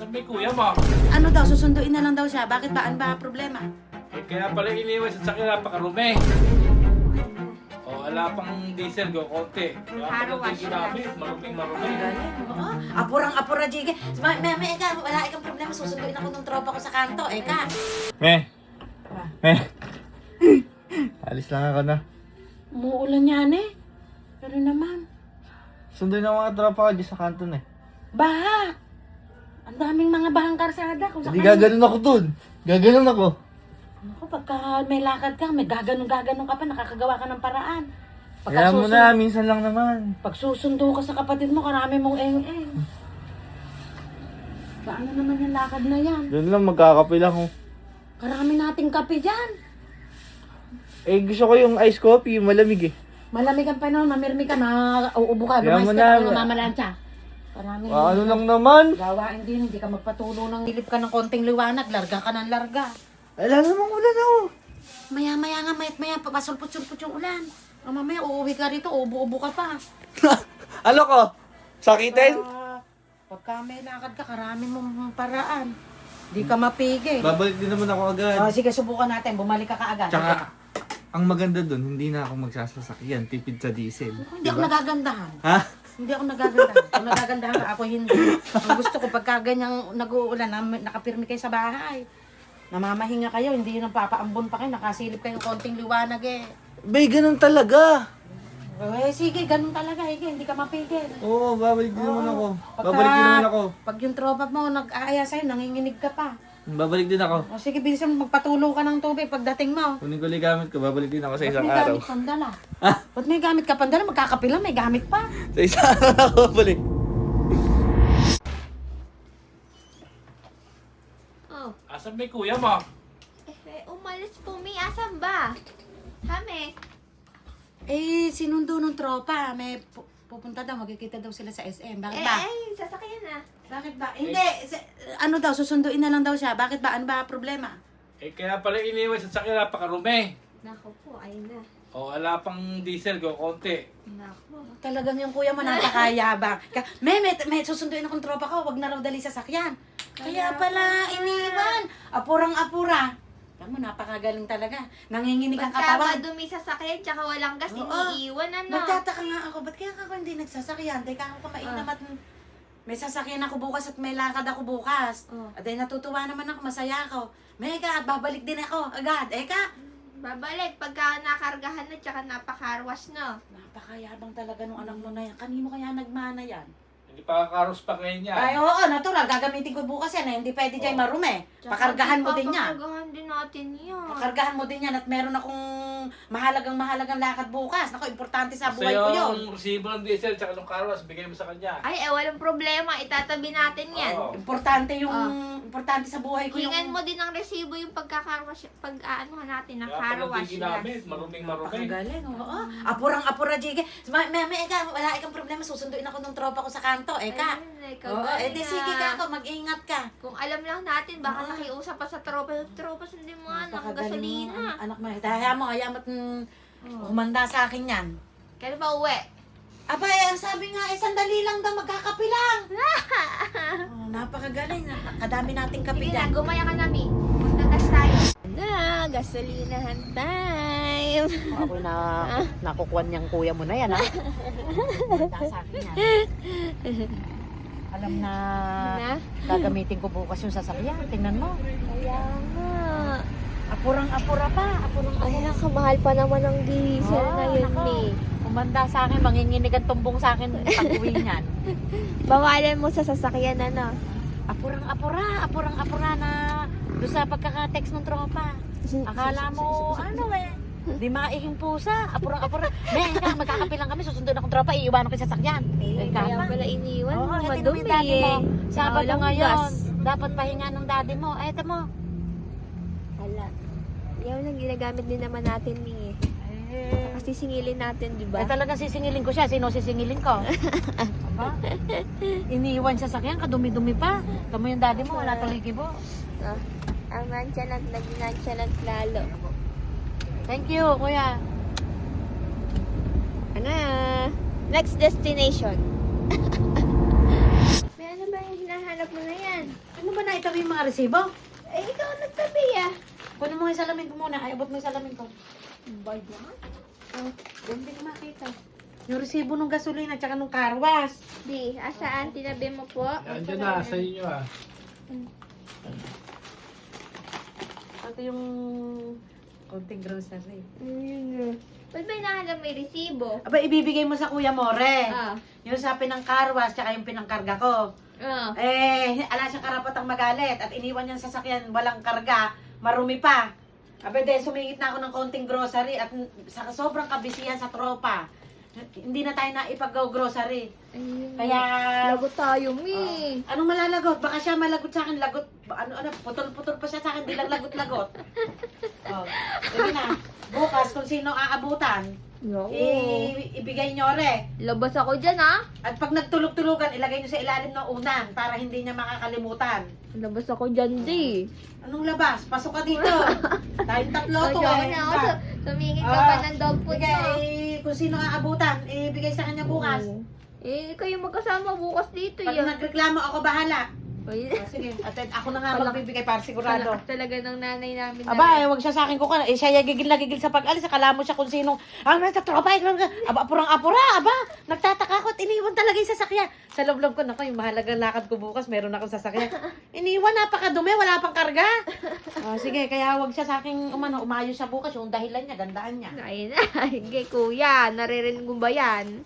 Asan may kuya mo? Ano daw, susunduin na lang daw siya. Bakit ba? Ano ba problema? Eh, kaya pala iniwan sa sakyan, napakarumi. O, wala pang diesel, go konti. Kaya Haro pala wash din ginamit, maruming-marumi. Galing, oo. Apurang-apura, Jige. Meme, eka, wala ikang problema. Susunduin ako ng tropa ko sa kanto. Eka. Alis lang ako na. Umuulan yan eh. Pero naman. Sunduin ng mga tropa ko dyan sa kanton eh. Baha! Ang daming mga bahang karsada. Kung Hindi gaganon ako dun. Gaganon ako. Ako, pagka may lakad ka, may gaganon-gaganon ka pa, nakakagawa ka ng paraan. Kaya mo na, minsan lang naman. Pag susundo ka sa kapatid mo, karami mong eng-eng. Paano naman yung lakad na yan? Doon lang magkakape lang ako. Karami nating kape dyan. Eh gusto ko yung ice coffee, yung malamig eh. Malamig ang panahon, mamirmi ka, mauubo ka, Kaya lumayas mo ka, na- mamalansya. Karami Ano lang naman? gawain din, hindi ka magpatulo ng dilip ka ng konting liwanag, larga ka ng larga. Wala namang ulan ako. Maya-maya nga, mayat-maya, papasulpot-sulpot yung ulan. O mamaya, uuwi ka rito, ubo-ubo ka pa. Ano ko? Sakitin? Pagka may lakad ka, karami mong paraan. Di ka mapigil. Babalik din naman ako agad. Sige, subukan natin, bumalik ka kaagad. Tsaka, ang maganda dun, hindi na ako magsasasakyan, tipid sa diesel. Hindi ako nagagandahan. Ha? Hindi ako nagagandahan. Kung nagagandahan ka, ako hindi. Ang gusto ko, pagka ganyang nag-uulan, nakapirmi kayo sa bahay. Namamahinga kayo, hindi nang papaambon pa kayo, nakasilip kayo konting liwanag eh. Bay, ganun talaga. Eh, sige, ganun talaga, hindi ka mapigil. Oo, babalik din naman ako. Pagka- Babalik din naman ako. Pag yung tropa mo nag-aaya sa'yo, nanginginig ka pa. Babalik din ako. O sige, bilisan mo, magpatulong ka ng tubig pagdating mo. Kunin ko lang gamit ko, babalik din ako sa Ba't isang may araw. gamit kang dala? Ba't may gamit ka pang dala? Magkakapilang, may gamit pa. Sa isang araw ako babalik. Oh, Asan may kuya mo? umalis po, Mi. Asan ba? Hame. Eh, sinundo ng tropa. May pupunta daw, magkikita daw sila sa SM. Bakit ba? Sasakyan na. Bakit ba? Hindi, ano daw, susunduin na lang daw siya. Bakit ba? Ano ba problema? Eh, kaya pala iniwan sa sakyan, napakarumi. Nako po, ayun na. O, wala pang diesel, go konti. Nako. Talagang yung kuya mo napakayabang. May susunduin akong tropa ko, wag na raw dali sa sakyan. Kaya pala, iniwan. Apurang-apura. Alam mo, napakagaling talaga. Nanginginig ang Pagka katawan. madumi sa sakyan, tsaka walang gas, Oo. iniiwan, ano? Nagtataka nga ako, ba't kaya ako hindi nagsasakyan? Teka ako mainam at may sasakyan ako bukas at may lakad ako bukas. Oh. At ay natutuwa naman ako, masaya ako. Meka, babalik din ako agad. Eka, Babalik, pagka nakargahan na, tsaka napakarwas, no? napakayabang talaga nung anak mo na yan. Kanino kaya nagmana yan? Hindi pa kakaros pa ngayon niya. Ay, oo, natural. Gagamitin ko bukas yan. Hindi pwede dyan marumi. Pakargahan mo din yan. Pakargahan din natin yan. Pakargahan mo din yan at meron akong mahalagang lakad bukas. Naku, importante sa Basta buhay ko yun. yung resibo ng diesel tsaka ng karos, bigay mo sa kanya. Ay, walang problema. Itatabi natin yan. Oo. Importante yung, importante sa buhay ko yung... Hingan mo din ng resibo yung pagkakarwas, pag-aanuhan natin ng Kaya car pala wash din yan. ginamit, maruming-marumi. Pakagaling, oo. Apurang-apura, Jige. Meme, eka, wala ikang problema. Susunduin ako ng tropa ko sa kanto, eka. Ayun, ikaw Oo, galing di na. sige ka ako, mag-ingat ka. Kung alam lang natin, baka Oo. nakiusap pa sa tropa. Tropa, sundin mo nga ng Napakagaling mo, gasolina. anak mo. Hayaan mo, humanda sa akin yan. Kailan ba uwi? Aba, ang sabi nga, sandali lang daw, magkakape lang. Napakagaling. Kadami nating kape Sige na, dyan. gumaya ka na, Mi. Magnagas tayo. Na, gasolinahan time. Ako nakukuha niyang kuya mo na yan, ha? Humanda sa akin yan. Alam na, gagamitin ko bukas yung sasakyan. Tingnan mo. Kaya nga. Apurang-apura pa. Ay, nakamahal pa naman ang diesel ngayon, Mi. Umanda sa akin, manginginig ang tumbong sa akin pag-uwi niyan. Bawalan mo sa sasakyan, ano? Apurang-apura na doon sa pagkaka-text ng tropa. Akala mo, di maihing pusa. Apurang-apura. Ka, magkakapilang kami, susunduin akong tropa, iiwanan ko yung sasakyan. Kaya pala iniwan mo, ito madumi yung daddy mo. eh. Sabado Walang ngayon, gas. dapat pahinga ng daddy mo. Ay, ito mo. Wala. Yan lang ginagamit din naman natin, Mi. Kasi singilin natin, di ba? Eh, talagang sisingilin ko siya. Sino sisingilin ko? Aba? Iniiwan sa sakyan, kadumi-dumi pa. Tamo yung daddy mo, wala tuloy kibo. Ang nonchalant, naging nonchalant lalo. Thank you, kuya. Ano? Next destination. May ano ba yung hinahanap mo na yan? Ano ba na itabi yung mga resibo? Eh, ikaw nagtabi ah. Kunin mo yung salamin ko muna. Ay, abot mo yung salamin ko. Ba yan? Oh, hindi ko makita. Yung resibo ng gasolina at saka ng carwas. Di, asaan? Tinabi mo po? Nandiyan na, sa inyo ah. Ito yung konting grocery. Ba't ba hinahanap may resibo? Aba, ibibigay mo sa Kuya More. Ah. Yung sa pinangkarwas, tsaka yung pinangkarga ko. Ah. Ala siyang karapatang magalit at iniwan niyang sasakyan walang karga, marumi pa. Abe, sumingit na ako ng konting grocery at sa sobrang kabisihan sa tropa, hindi na tayo na ipag-grocery. Ayun. Kaya, Lagot tayo, mi. anong malalagot? Baka siya malagot sa akin, lagot, putol-putol pa siya sa akin, di lang lagot-lagot. Oh, sige na. Bukas, kung sino aabutan, No. ibigay nyo re. Labas ako dyan, ah. At pag nagtulog-tulugan, ilagay nyo sa ilalim ng unan para hindi niya makakalimutan. Labas ako dyan, di. Anong labas? Pasok ka dito. Tayong tatlo to Kaya eh. na ako. Tumingin ka Ah, pa ng dog food Sige, mo. kung sino aabutan, ibigay sa kanya bukas. Oo. Eh, kayo magkasama bukas dito, Pag yan. nagreklamo, ako bahala. Ay, Sige, at ako na nga Wala. magbibigay para sigurado. Palakas talaga ng nanay namin. Aba, wag siya sa akin ko ka. Siya gigil na gigil sa pag-alis. Akala mo siya kung sino. Nasa tropa. Aba, apurang-apura. Aba, nagtataka ko at iniwan talaga yung sasakyan. Sa loob-loob ko, naku, yung mahalagang lakad ko bukas, meron akong sasakyan. Iniwan, napakadumi, wala pang karga. Sige, kaya wag siya sa akin umayos siya bukas. Yung dahilan niya, gandaan niya. Ayun na. Sige, kuya. Naririnig mo ba yan?